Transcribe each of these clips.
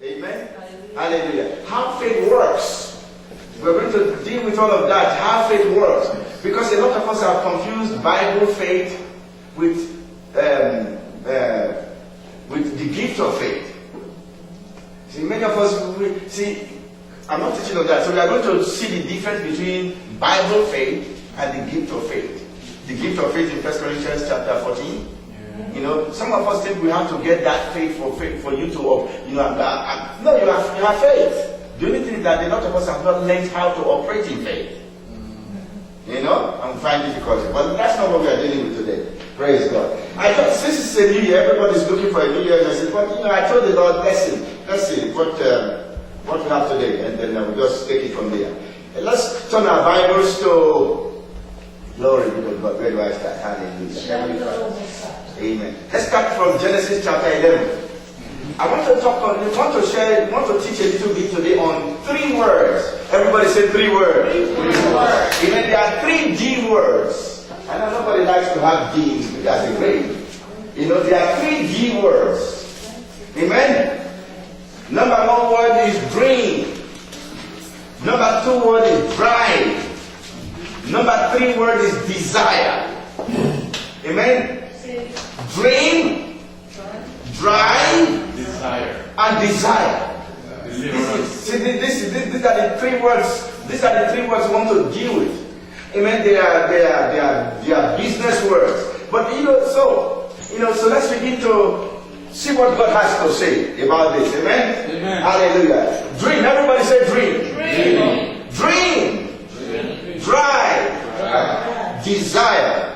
Amen? Hallelujah. How faith works. We're going to deal with all of that. How faith works. Because a lot of us have confused Bible faith with the gift of faith. See, many of us, I'm not teaching on that. So we are going to see the difference between Bible faith and the gift of faith. The gift of faith in 1 Corinthians chapter 14. Yeah. You know, some of us think we have to get that faith for you to, no, you have faith. The only thing is that a lot of us have not learned how to operate in faith. You know, I'm finding difficulty. But that's not what we are dealing with today. Praise God. I thought since it's a new year, everybody's looking for a new year message. But I told the Lord, let's see what we have today, and then we'll just take it from there. And let's turn our Bibles to glory be to God. Where do I start? Hallelujah. Amen. Let's start from Genesis chapter 11. I want to teach a little bit today on 3 words. Everybody say 3 words. 3 words. Amen. There are 3 D words. I know nobody likes to have D's because they're great. You know, there are 3 D words. Amen. Number 1 word is dream. Number 2 word is drive. Number 3 word is desire. Amen. Dream, drive, desire, and desire. These are the 3 words. These are the 3 words we want to deal with. Amen. They are business words. But so let's begin to see what God has to say about this. Amen. Amen. Hallelujah. Dream. Everybody say dream. Dream. Dream. Drive. Desire.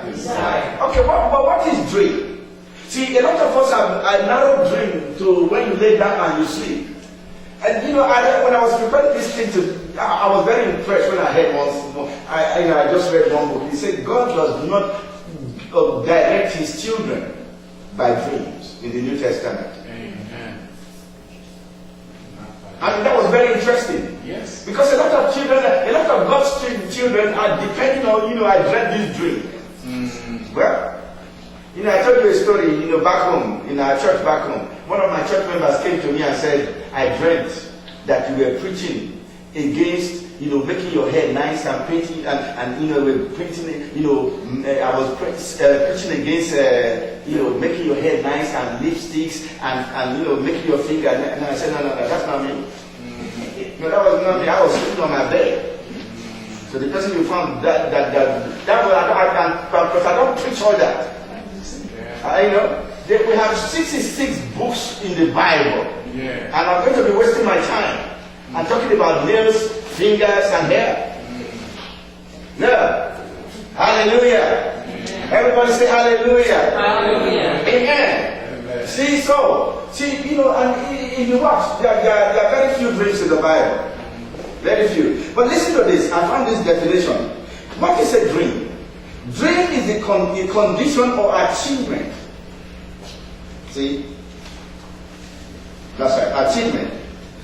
Okay. What is dream? See, a lot of us have a narrow dream to when you lay down and you sleep. And when I was preparing this thing I was very impressed when I heard I just read one book. He said God does not direct His children by dreams in the New Testament. Amen. And that was very interesting. Yes. Because a lot of God's children are depending on, I dreamt this dream. Mm-hmm. Well, I told you a story, back home, in our church back home. One of my church members came to me and said, I dreamt that you were preaching against, making your hair nice and painting, and we're painting, I was preaching against, making your hair nice and lipsticks and making your finger. And I said, no, that's not me. Mm-hmm. No, that was not me. I was sitting on my bed. So the person you found that was, because I don't preach all that. We have 66 books in the Bible. Yeah. And I'm going to be wasting my time. I'm talking about nails, fingers, and hair. No. Hallelujah. Amen. Everybody say hallelujah. Hallelujah. Amen. Amen. See, and if you watch, there are very few dreams in the Bible. Very few. But listen to this. I found this definition. What is a dream? Dream is a condition or achievement. See? That's right, achievement.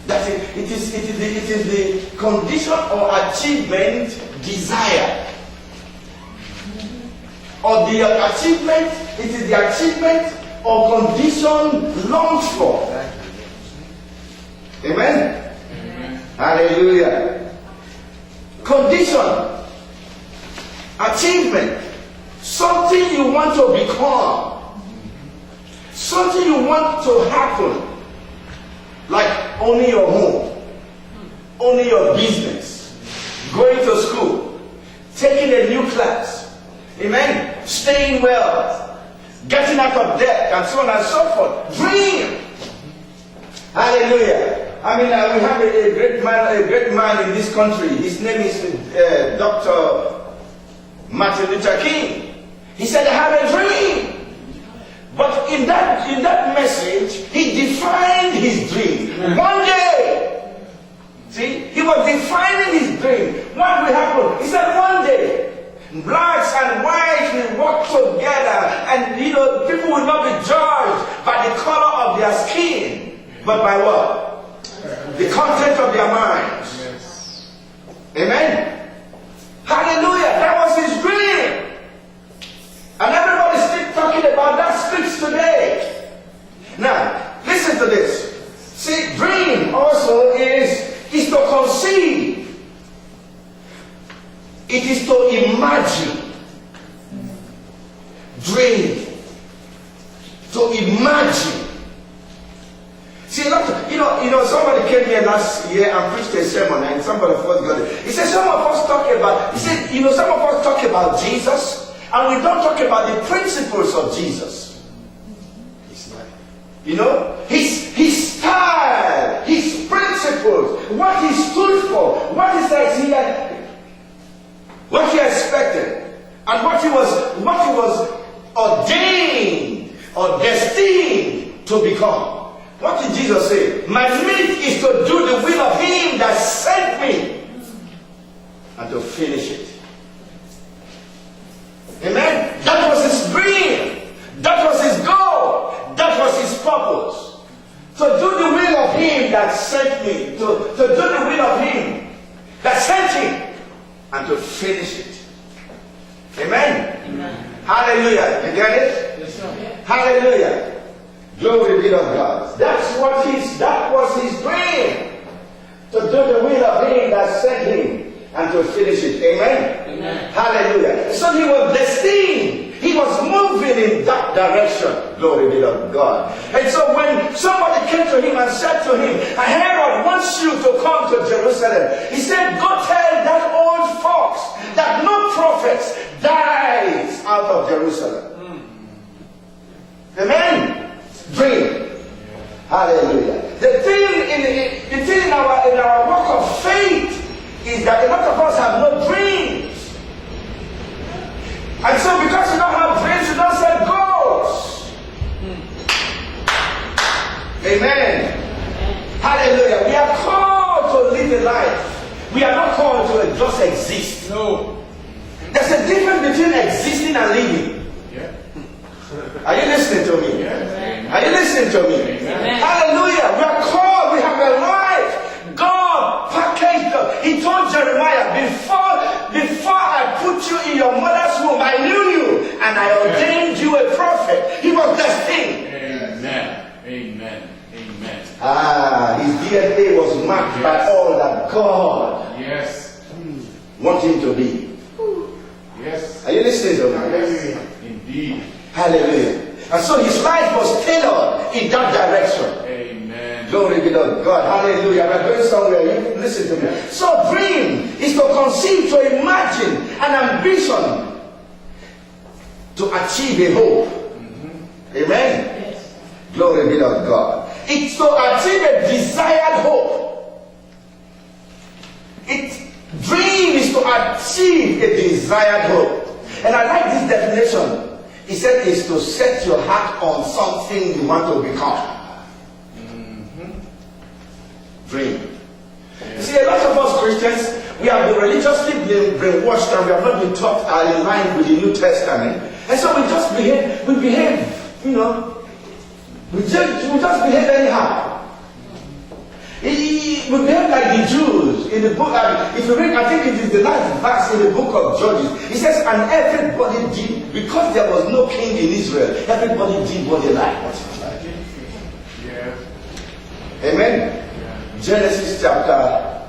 That's it. It is the condition or achievement desired. Or the achievement, it is the achievement or condition longed for. Amen? Amen. Hallelujah. Condition. Achievement. Something you want to become. Something you want to happen. Like owning your home. Owning your business. Going to school. Taking a new class. Amen. Staying well. Getting out of debt. And so on and so forth. Dream. Hallelujah. We have a great man in this country. His name is Dr. Martin Luther King. He said, I have a dream. But in that message, he defined his dream. One day, see, he was defining his dream. What will happen? He said, one day, blacks and whites will work together, and people will not be judged by the color of their skin, but by what? The content of their minds. Yes. Amen. Hallelujah. That was his dream. And everybody's still talking about that speech today. Now, listen to this. See, dream to imagine. See, somebody came here last year and preached a sermon, and somebody first got it. He said, some of us talk about Jesus, and we don't talk about the principles of Jesus. It's like, his style, his principles, what he stood for, what he expected, and what he was ordained or destined to become. What did Jesus say? My meat is to do the will of him that sent me and to finish it. Amen? That was his dream. That was his goal. That was his purpose. To do the will of him that sent me. To do the will of him that sent him and to finish it. Amen? Amen. Hallelujah. You get it? Yes, sir. Hallelujah. Glory be to God. That was his dream. To do the will of him that sent him and to finish it. Amen? Amen. Hallelujah. So he was destined. He was moving in that direction. Glory be to God. And so when somebody came to him and said to him, Herod wants you to come to Jerusalem. He said, go tell that old fox that no prophet dies out of Jerusalem. Amen. Dream. Hallelujah. The thing in our walk of faith is that a lot of us have no dreams. And so because you don't have dreams, you don't set goals. Amen. Hallelujah. We are called to live a life. We are not called to just exist. No. There's a difference between existing and living. Yeah. Are you listening to me? Yes. Are you listening to me? Amen. Hallelujah. We are called. We have a life. God packaged us. He told Jeremiah, before I put you in your mother's womb, I knew you and I ordained you a prophet. He was destined. Amen. Amen. His DNA was marked by all that God wanted him to be. Yes. Are you listening to me? Yes. Indeed. Hallelujah. And so his life was tailored in that direction. Amen. Glory be to God. Hallelujah. We're going somewhere. You listen to me. So dream is to conceive, to imagine an ambition to achieve a hope. Amen. Yes. Glory be to God. It's to achieve a desired hope. Dream is to achieve a desired hope. And I like this definition. He said it's to set your heart on something you want to become. Dream. You see, a lot of us Christians, we have been religiously brainwashed and we have not been taught in line with the New Testament. And so we just behave, we just behave anyhow. We behave like the Jews in the book. If you read, I think it is the last verse in the book of Judges. It says, and everybody did, because there was no king in Israel, everybody did what they liked. Yeah. Amen. Yeah. Genesis chapter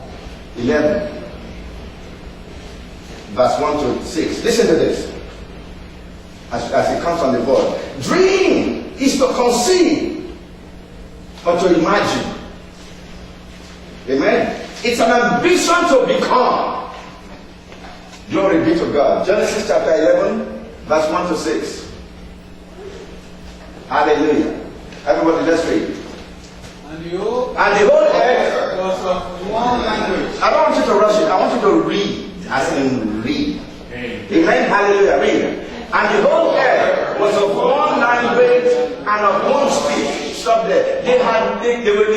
11, verse 1 to 6. Listen to this. As it comes on the board. Dream is to conceive or to imagine. Amen. It's an ambition to become. Glory be to God. Genesis chapter 11, verse 1 to 6. Hallelujah. Everybody, let's read. And the whole earth was of one language. I don't want you to rush it. I want you to read. As in read. Amen. Hallelujah. Read. And the whole earth was of one language and of one speech. Stop there. The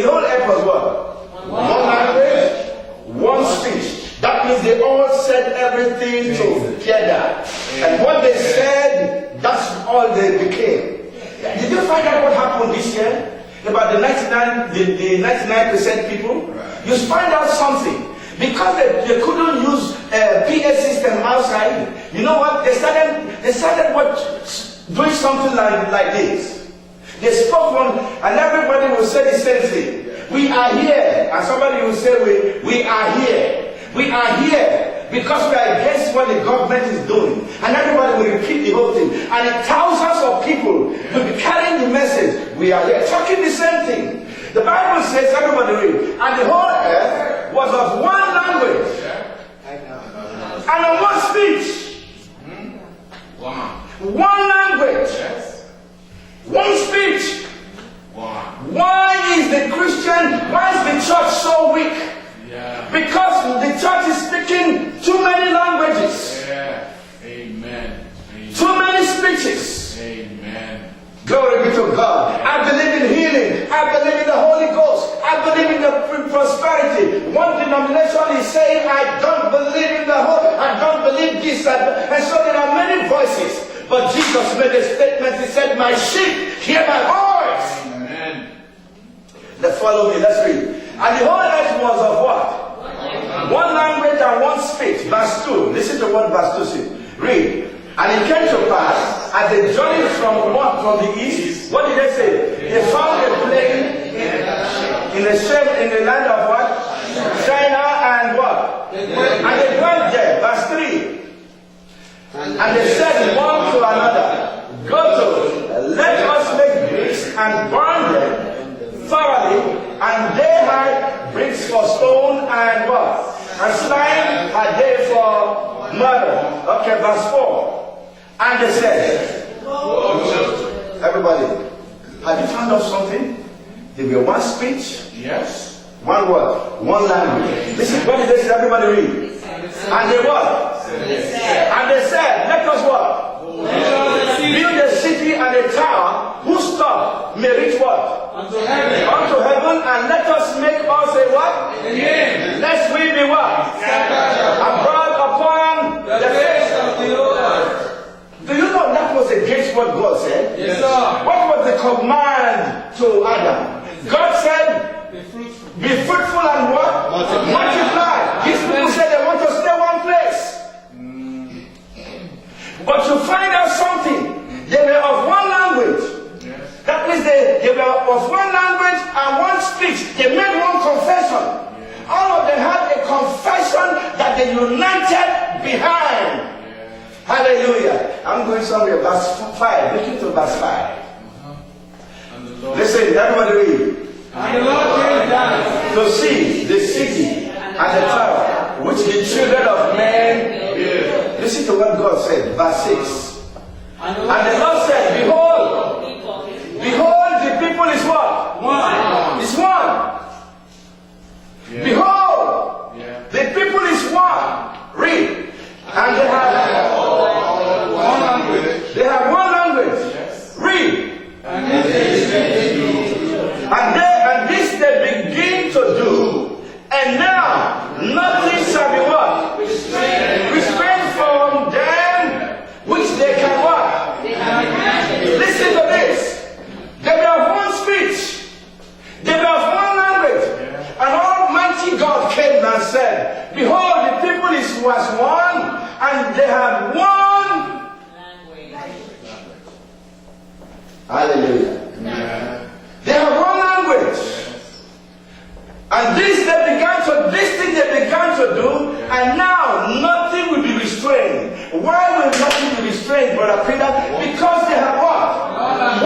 whole earth was what? One language, one speech. That means they all said everything together. And what they said, that's all they became. Did you find out what happened this year? About the 99% people? You find out something. Because they couldn't use PA system outside, you know what? They started doing something like this. They spoke one, and everybody will say the same thing. We are here. And somebody will say, we are here. We are here because we are against what the government is doing. And everybody will repeat the whole thing. And thousands of people will be carrying the listen, we are here talking the same thing. The Bible says, everybody read, and the whole earth was of one language and of one speech. One. One language, Yes. one speech. One. Why is the church so weak? Yeah. Because the church is speaking too many languages, Yeah. Amen. Amen. too many speeches. Amen. Glory be to God. I believe in healing. I believe in the Holy Ghost. I believe in the prosperity. One denomination is saying, I don't believe in the whole, I don't believe this. And so there are many voices. But Jesus made a statement. He said, my sheep hear my voice. Amen. Let's follow me. Let's read. And the whole earth was of what? One language and one speech. Verse 2. Listen to what verse 2 says. Read. And it came to pass, as they journeyed from the east, what did they say? They found a plain in the land of what? China and what? And they dwelt there. Verse 3. And they said one to another, go to, let us make bricks and burn them thoroughly. And they had bricks for stone and what? And slime had they for murder. Okay, verse 4. And they said, everybody, have you found out something? There were one speech, Yes. one word, one language. Listen, what did they say? Everybody read. And they what? And they said, let us what? Build a city and a tower whose top may reach what? Unto heaven. Unto heaven, and let us make us a what? Again. Lest we be what? Abroad upon The the face face. of the whole earth. Do you know that was against what God said? Yes, sir. What was the command to Adam? God said, Be fruitful. be fruitful and what? Multiply. These people said they want to stay one place. But to find out something, they were of one language. Yes. That means they were of one language and one speech. They made one confession. All of them had a confession that they united behind. Hallelujah. I'm going somewhere. Verse 5. Listen to verse 5. And the Lord. Listen, everybody read. And the Lord came down. To see the city and the tower which the children of men build. Listen to what God said. Verse 6. And And the Lord said, behold, behold, the people is what? one. Is one. Yeah. Behold, Yeah. the people is one. Read. And they have One language. They have one language. Yes. Read. And this is And this they begin to do. And now nothing shall be what? Restrained from them which they can what? Listen to this. They were of one speech. They were of one language. And Almighty God came and said, behold, the people was one, and they have one. Hallelujah.